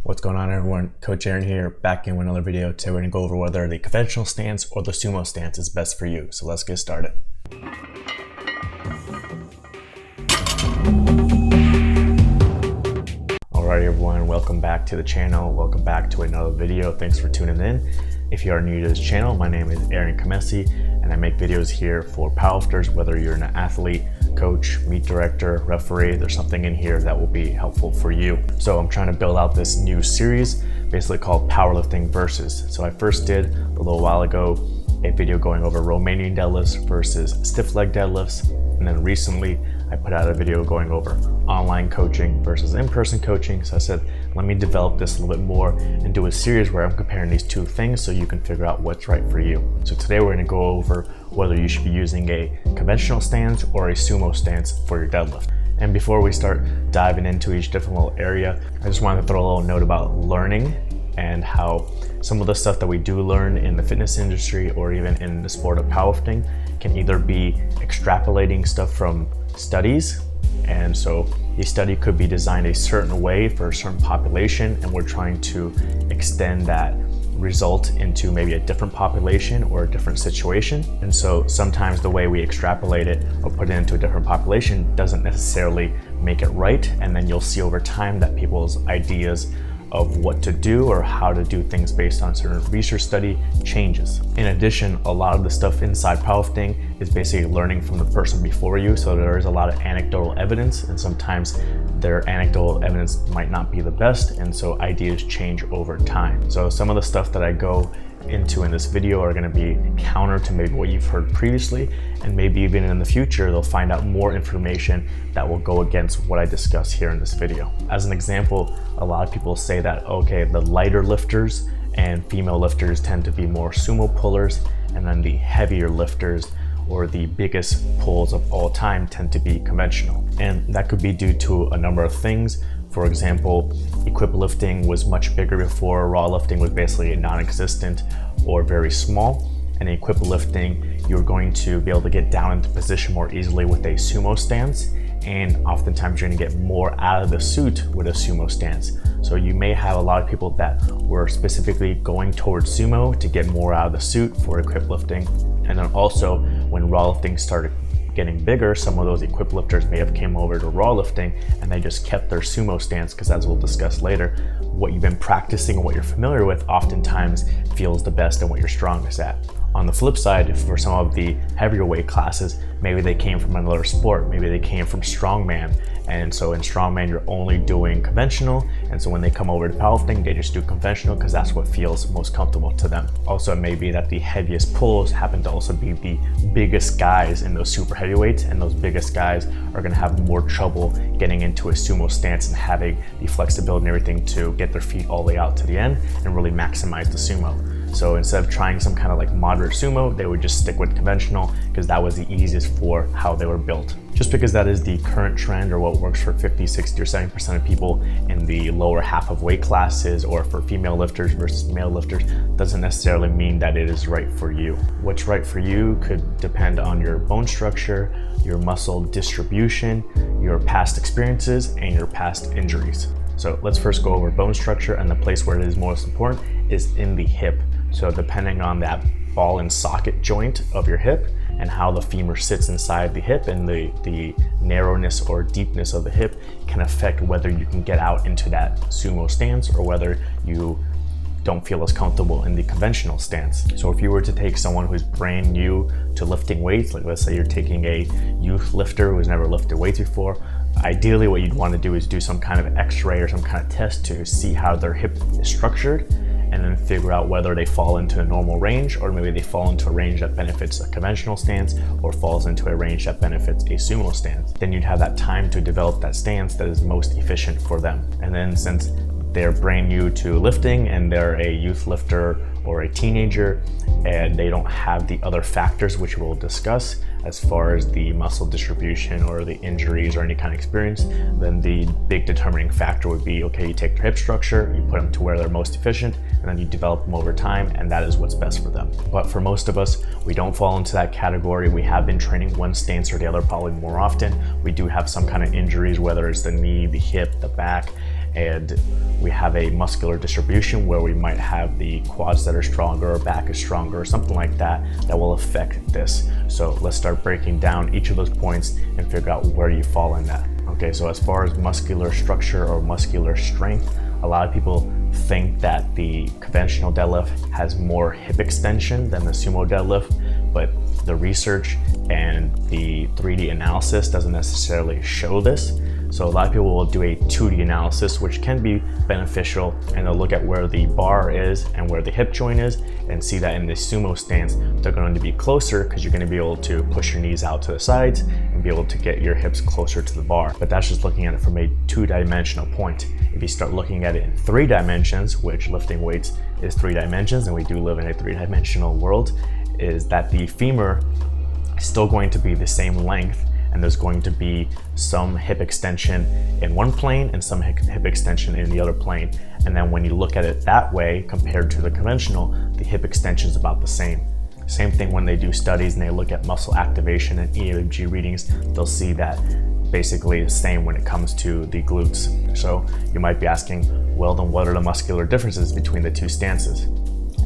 What's going on, everyone? Coach Aaron here, back in with another video. Today we're going to go over whether the conventional stance or the sumo stance is best for you. So let's get started. Alright everyone, welcome back to the channel. Welcome back to another video. Thanks for tuning in. If you are new to this channel, my name is Aaron Khamesi and I make videos here for powerlifters, whether you're an athlete, coach, meet director, referee, there's something in here that will be helpful for you. So I'm trying to build out this new series basically called Powerlifting Versus. So I first did a little while ago a video going over Romanian deadlifts versus stiff leg deadlifts. And then recently I put out a video going over online coaching versus in-person coaching. So I said, let me develop this a little bit more and do a series where I'm comparing these two things so you can figure out what's right for you. So today we're going to go over whether you should be using a conventional stance or a sumo stance for your deadlift. And before we start diving into each different little area, I just wanted to throw a little note about learning and how some of the stuff that we do learn in the fitness industry or even in the sport of powerlifting can either be extrapolating stuff from studies, and so the study could be designed a certain way for a certain population and we're trying to extend that result into maybe a different population or a different situation. And so sometimes the way we extrapolate it or put it into a different population doesn't necessarily make it right, and then you'll see over time that people's ideas of what to do or how to do things based on certain research study changes. In addition, a lot of the stuff inside powerlifting is basically learning from the person before you, so there is a lot of anecdotal evidence, and sometimes their anecdotal evidence might not be the best, and so ideas change over time. So some of the stuff that I go into in this video are going to be counter to maybe what you've heard previously, and maybe even in the future they'll find out more information that will go against what I discuss here in this video. As an example, a lot of people say that, okay, the lighter lifters and female lifters tend to be more sumo pullers, and then the heavier lifters or the biggest pulls of all time tend to be conventional. And that could be due to a number of things. For example, equip lifting was much bigger before. Raw lifting was basically non-existent or very small. And in equip lifting, you're going to be able to get down into position more easily with a sumo stance. And oftentimes you're going to get more out of the suit with a sumo stance. So you may have a lot of people that were specifically going towards sumo to get more out of the suit for equip lifting. And then also when raw lifting started getting bigger, some of those equip lifters may have came over to raw lifting and they just kept their sumo stance, because as we'll discuss later, what you've been practicing and what you're familiar with oftentimes feels the best and what you're strongest at. On the flip side, for some of the heavier weight classes, maybe they came from another sport, maybe they came from strongman, and so in strongman you're only doing conventional, and so when they come over to powerlifting they just do conventional because that's what feels most comfortable to them. Also, it may be that the heaviest pulls happen to also be the biggest guys in those super heavyweights, and those biggest guys are going to have more trouble getting into a sumo stance and having the flexibility and everything to get their feet all the way out to the end and really maximize the sumo. So instead of trying some kind of like moderate sumo, they would just stick with conventional because that was the easiest for how they were built. Just because that is the current trend or what works for 50, 60, or 70% of people in the lower half of weight classes, or for female lifters versus male lifters, doesn't necessarily mean that it is right for you. What's right for you could depend on your bone structure, your muscle distribution, your past experiences, and your past injuries. So let's first go over bone structure, and the place where it is most important is in the hip. So depending on that ball and socket joint of your hip and how the femur sits inside the hip, and the narrowness or deepness of the hip can affect whether you can get out into that sumo stance or whether you don't feel as comfortable in the conventional stance. So if you were to take someone who's brand new to lifting weights, like let's say you're taking a youth lifter who's never lifted weights before, ideally what you'd want to do is do some kind of x-ray or some kind of test to see how their hip is structured, and then figure out whether they fall into a normal range, or maybe they fall into a range that benefits a conventional stance or falls into a range that benefits a sumo stance. Then you'd have that time to develop that stance that is most efficient for them. And then since they're brand new to lifting and they're a youth lifter or a teenager and they don't have the other factors which we'll discuss as far as the muscle distribution or the injuries or any kind of experience, then the big determining factor would be, okay, you take their hip structure, you put them to where they're most efficient, and then you develop them over time, and that is what's best for them. But for most of us, we don't fall into that category. We have been training one stance or the other probably more often. We do have some kind of injuries, whether it's the knee, the hip, the back, and we have a muscular distribution where we might have the quads that are stronger or back is stronger or something like that, that will affect this. So let's start breaking down each of those points and figure out where you fall in that. Okay, so as far as muscular structure or muscular strength, a lot of people think that the conventional deadlift has more hip extension than the sumo deadlift, but the research and the 3D analysis doesn't necessarily show this. So a lot of people will do a 2D analysis, which can be beneficial, and they'll look at where the bar is and where the hip joint is and see that in the sumo stance, they're going to be closer because you're going to be able to push your knees out to the sides and be able to get your hips closer to the bar. But that's just looking at it from a 2-dimensional point. If you start looking at it in 3 dimensions, which lifting weights is 3 dimensions, and we do live in a 3-dimensional world, is that the femur is still going to be the same length, and there's going to be some hip extension in one plane and some hip extension in the other plane. And then when you look at it that way compared to the conventional, the hip extension is about the same. Same thing when they do studies and they look at muscle activation and EMG readings, they'll see that basically the same when it comes to the glutes. So you might be asking, well, then what are the muscular differences between the two stances?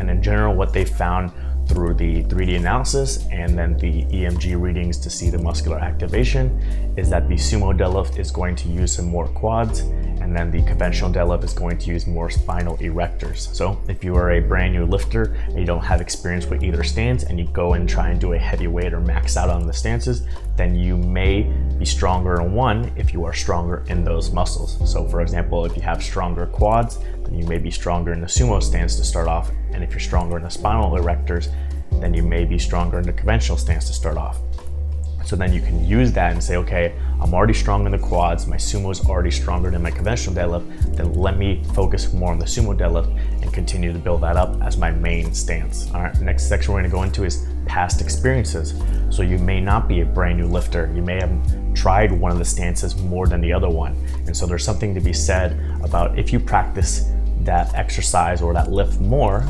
And in general, what they found through the 3D analysis and then the EMG readings to see the muscular activation is that the sumo deadlift is going to use some more quads, and then the conventional deadlift is going to use more spinal erectors. So if you are a brand new lifter and you don't have experience with either stance and you go and try and do a heavy weight or max out on the stances, then you may be stronger in one if you are stronger in those muscles. So for example, if you have stronger quads, then you may be stronger in the sumo stance to start off. And if you're stronger in the spinal erectors, then you may be stronger in the conventional stance to start off. So then you can use that and say, okay, I'm already strong in the quads, my sumo is already stronger than my conventional deadlift, then let me focus more on the sumo deadlift and continue to build that up as my main stance. All right, next section we're gonna go into is past experiences. So you may not be a brand new lifter, you may have tried one of the stances more than the other one. And so there's something to be said about if you practice that exercise or that lift more,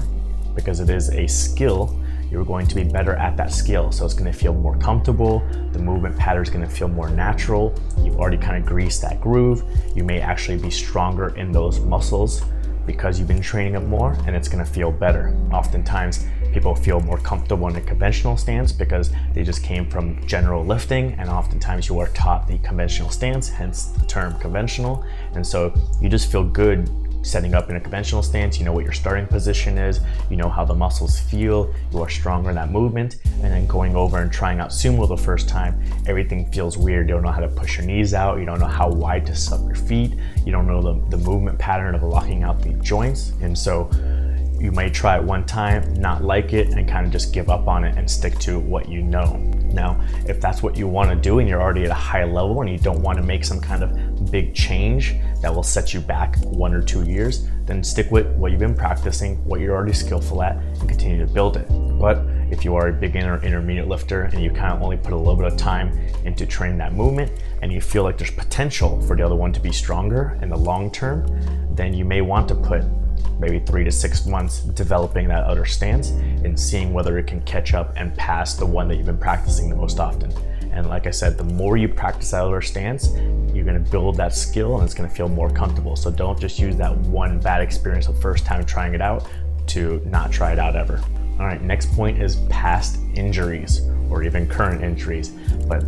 because it is a skill, you're going to be better at that skill. So it's going to feel more comfortable. The movement pattern is going to feel more natural. You've already kind of greased that groove. You may actually be stronger in those muscles because you've been training them more, and it's going to feel better. Oftentimes, people feel more comfortable in a conventional stance because they just came from general lifting, and oftentimes you are taught the conventional stance, hence the term conventional. And so you just feel good setting up in a conventional stance. You know what your starting position is, you know how the muscles feel, you are stronger in that movement. And then going over and trying out sumo the first time, everything feels weird. You don't know how to push your knees out, you don't know how wide to suck your feet, you don't know the movement pattern of locking out the joints. And so you may try it one time, not like it, and kind of just give up on it and stick to what you know. Now, if that's what you want to do and you're already at a high level and you don't want to make some kind of big change that will set you back 1 or 2 years, then stick with what you've been practicing, what you're already skillful at, and continue to build it. But if you are a beginner, intermediate lifter, and you kind of only put a little bit of time into training that movement, and you feel like there's potential for the other one to be stronger in the long term, then you may want to put maybe 3 to 6 months developing that other stance and seeing whether it can catch up and pass the one that you've been practicing the most often. And like I said, the more you practice that other stance, you're gonna build that skill and it's gonna feel more comfortable. So don't just use that one bad experience the first time trying it out to not try it out ever. All right, next point is past injuries or even current injuries. But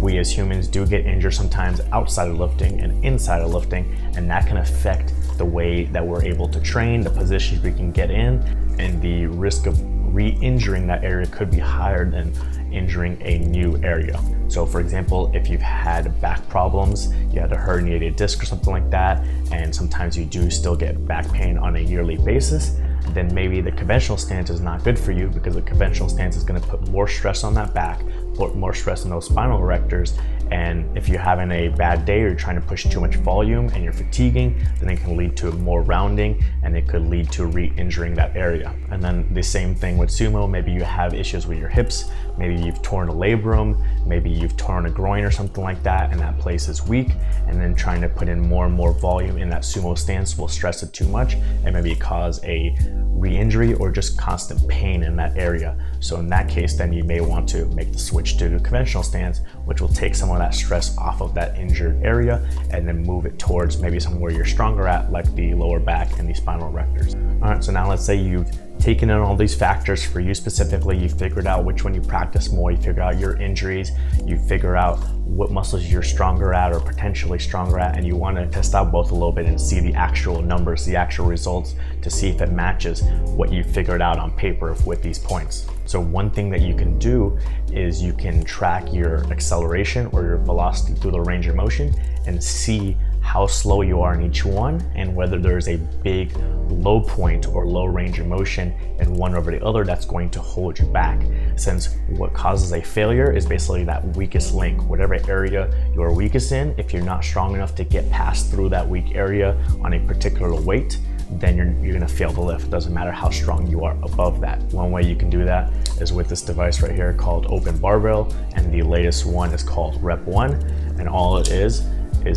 we as humans do get injured sometimes outside of lifting and inside of lifting, and that can affect the way that we're able to train, the positions we can get in, and the risk of re-injuring that area could be higher than injuring a new area. So for example, if you've had back problems, you had a herniated disc or something like that, and sometimes you do still get back pain on a yearly basis, then maybe the conventional stance is not good for you, because the conventional stance is going to put more stress on that back, put more stress on those spinal erectors. And if you're having a bad day or you're trying to push too much volume and you're fatiguing, then it can lead to more rounding and it could lead to re-injuring that area. And then the same thing with sumo. Maybe you have issues with your hips, maybe you've torn a labrum, maybe you've torn a groin or something like that, and that place is weak, and then trying to put in more and more volume in that sumo stance will stress it too much and maybe cause a re-injury or just constant pain in that area. So in that case, then you may want to make the switch to conventional stance, which will take some of that stress off of that injured area and then move it towards maybe somewhere you're stronger at, like the lower back and the spinal erectors. All right, so now let's say you've taken in all these factors for you specifically. You figured out which one you practice more, you figure out your injuries, you figure out what muscles you're stronger at or potentially stronger at, and you want to test out both a little bit and see the actual numbers, the actual results, to see if it matches what you figured out on paper with these points. So one thing that you can do is you can track your acceleration or your velocity through the range of motion and see how slow you are in each one and whether there's a big low point or low range of motion in one over the other that's going to hold you back. Since what causes a failure is basically that weakest link, whatever area you're weakest in. If you're not strong enough to get past through that weak area on a particular weight, then you're gonna fail the lift. It doesn't matter how strong you are above that. One way you can do that is with this device right here called OPENBARBELL, and the latest one is called Rep1, and all it is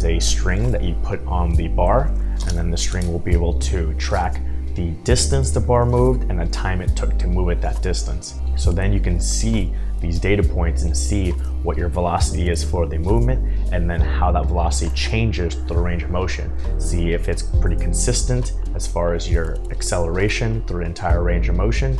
a string that you put on the bar, and then the string will be able to track the distance the bar moved and the time it took to move it that distance. So then you can see these data points and see what your velocity is for the movement, and then how that velocity changes through the range of motion. See if it's pretty consistent as far as your acceleration through the entire range of motion,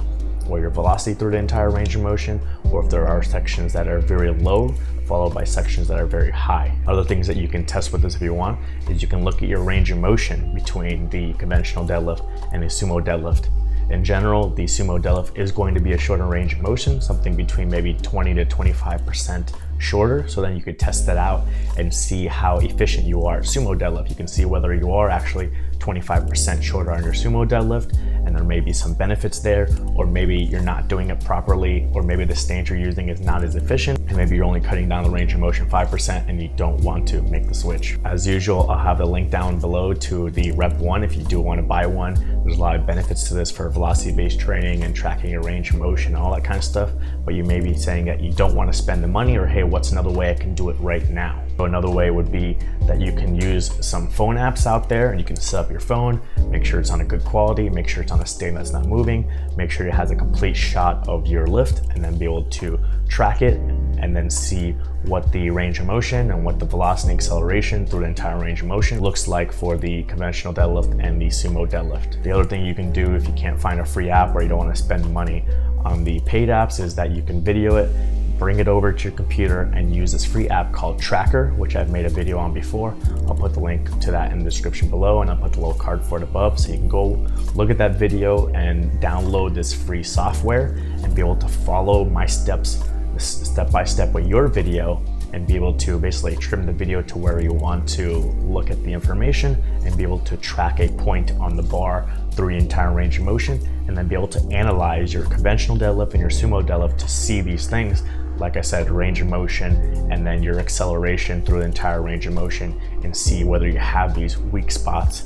or your velocity through the entire range of motion, or if there are sections that are very low followed by sections that are very high. Other things that you can test with this if you want is you can look at your range of motion between the conventional deadlift and the sumo deadlift. In general, the sumo deadlift is going to be a shorter range of motion, something between maybe 20 to 25% shorter. So then you could test that out and see how efficient you are at sumo deadlift. You can see whether you are actually 25% shorter on your sumo deadlift, and there may be some benefits there, or maybe you're not doing it properly, or maybe the stance you're using is not as efficient, and maybe you're only cutting down the range of motion 5% and you don't want to make the switch. As usual, I'll have the link down below to the Rep1 if you do want to buy one. There's a lot of benefits to this for velocity-based training and tracking your range of motion and all that kind of stuff, but you may be saying that you don't want to spend the money, or hey, what's another way I can do it right now? So another way would be that you can use some phone apps out there, and you can set up your phone, make sure it's on a good quality, make sure it's on a stand that's not moving, make sure it has a complete shot of your lift, and then be able to track it and then see what the range of motion and what the velocity and acceleration through the entire range of motion looks like for the conventional deadlift and the sumo deadlift. The other thing you can do if you can't find a free app or you don't want to spend money on the paid apps is that you can video it, bring it over to your computer, and use this free app called Tracker, which I've made a video on before. I'll put the link to that in the description below, and I'll put the little card for it above, so you can go look at that video and download this free software and be able to follow my steps, step by step with your video, and be able to basically trim the video to where you want to look at the information and be able to track a point on the bar through the entire range of motion, and then be able to analyze your conventional deadlift and your sumo deadlift to see these things. Like I said, range of motion, and then your acceleration through the entire range of motion, and see whether you have these weak spots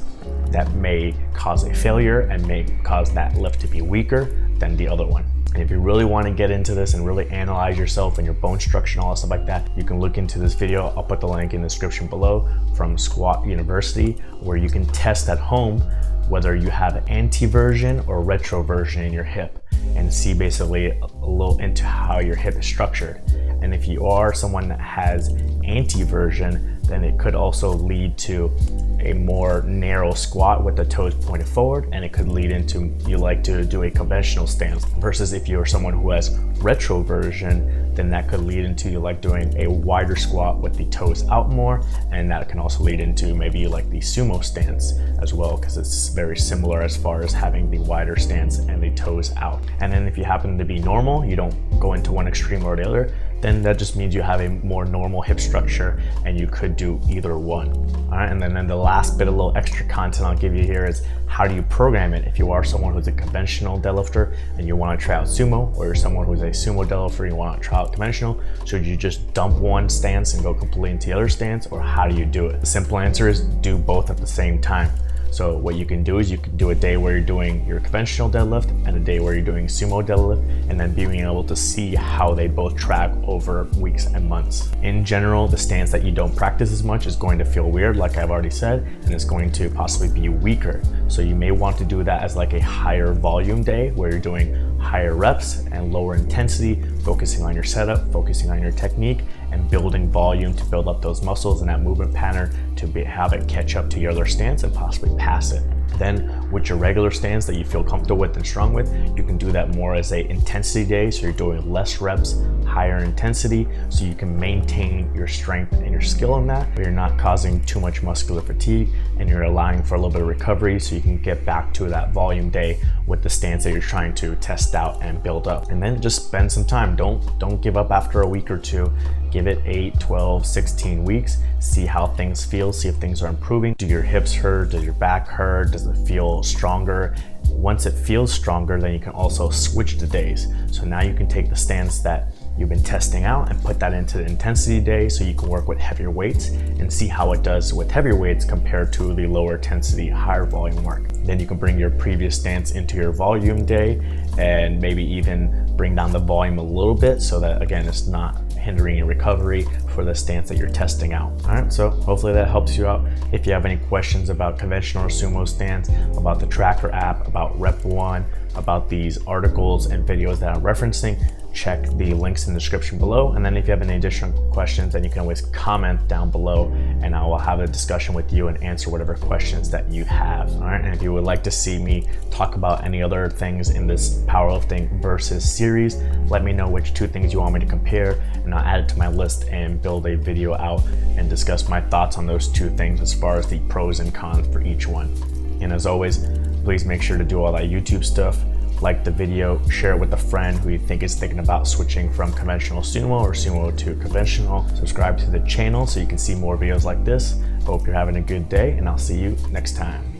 that may cause a failure and may cause that lift to be weaker than the other one. And if you really want to get into this and really analyze yourself and your bone structure and all that stuff like that, you can look into this video. I'll put the link in the description below from Squat University, where you can test at home whether you have anti-version or retro version in your hip, and see basically a little into how your hip is structured. And if you are someone that has anti-version, then it could also lead to a more narrow squat with the toes pointed forward, and it could lead into you like to do a conventional stance. Versus if you're someone who has retroversion, then that could lead into you like doing a wider squat with the toes out more, and that can also lead into maybe you like the sumo stance as well, because it's very similar as far as having the wider stance and the toes out. And then if you happen to be normal, you don't go into one extreme or the other, then that just means you have a more normal hip structure and you could do either one. All right, and then the last bit of little extra content I'll give you here is how do you program it if you are someone who's a conventional deadlifter and you want to try out sumo, or you're someone who's a sumo deadlifter and you want to try out conventional. Should you just dump one stance and go completely into the other stance, or how do you do it? The simple answer is do both at the same time. So what you can do is you can do a day where you're doing your conventional deadlift and a day where you're doing sumo deadlift, and then being able to see how they both track over weeks and months. In general, the stance that you don't practice as much is going to feel weird, like I've already said, and it's going to possibly be weaker. So you may want to do that as like a higher volume day where you're doing higher reps and lower intensity, focusing on your setup, focusing on your technique, and building volume to build up those muscles and that movement pattern to have it catch up to your other stance and possibly pass it. Then with your regular stance that you feel comfortable with and strong with, you can do that more as a intensity day. So you're doing less reps, higher intensity, so you can maintain your strength and your skill in that, but you're not causing too much muscular fatigue, and you're allowing for a little bit of recovery so you can get back to that volume day with the stance that you're trying to test out and build up. And then just spend some time. Don't give up after a week or two. Give it 8, 12, 16 weeks. See how things feel, see if things are improving. Do your hips hurt? Does your back hurt? Does it feel stronger? Once it feels stronger, then you can also switch the days. So now you can take the stance that you've been testing out and put that into the intensity day so you can work with heavier weights and see how it does with heavier weights compared to the lower intensity, higher volume work. Then you can bring your previous stance into your volume day and maybe even bring down the volume a little bit so that, again, it's not hindering your recovery for the stance that you're testing out. All right, so hopefully that helps you out. If you have any questions about conventional or sumo stance, about the tracker app, about Rep 1, about these articles and videos that I'm referencing, check the links in the description below. And then if you have any additional questions, then you can always comment down below and I will have a discussion with you and answer whatever questions that you have. All right, and if you would like to see me talk about any other things in this powerlifting versus series, let me know which 2 things you want me to compare, and I'll add it to my list and build a video out and discuss my thoughts on those 2 things as far as the pros and cons for each one. And as always, please make sure to do all that YouTube stuff. Like the video, share it with a friend who you think is thinking about switching from conventional sumo or sumo to conventional. Subscribe to the channel so you can see more videos like this. Hope you're having a good day, and I'll see you next time.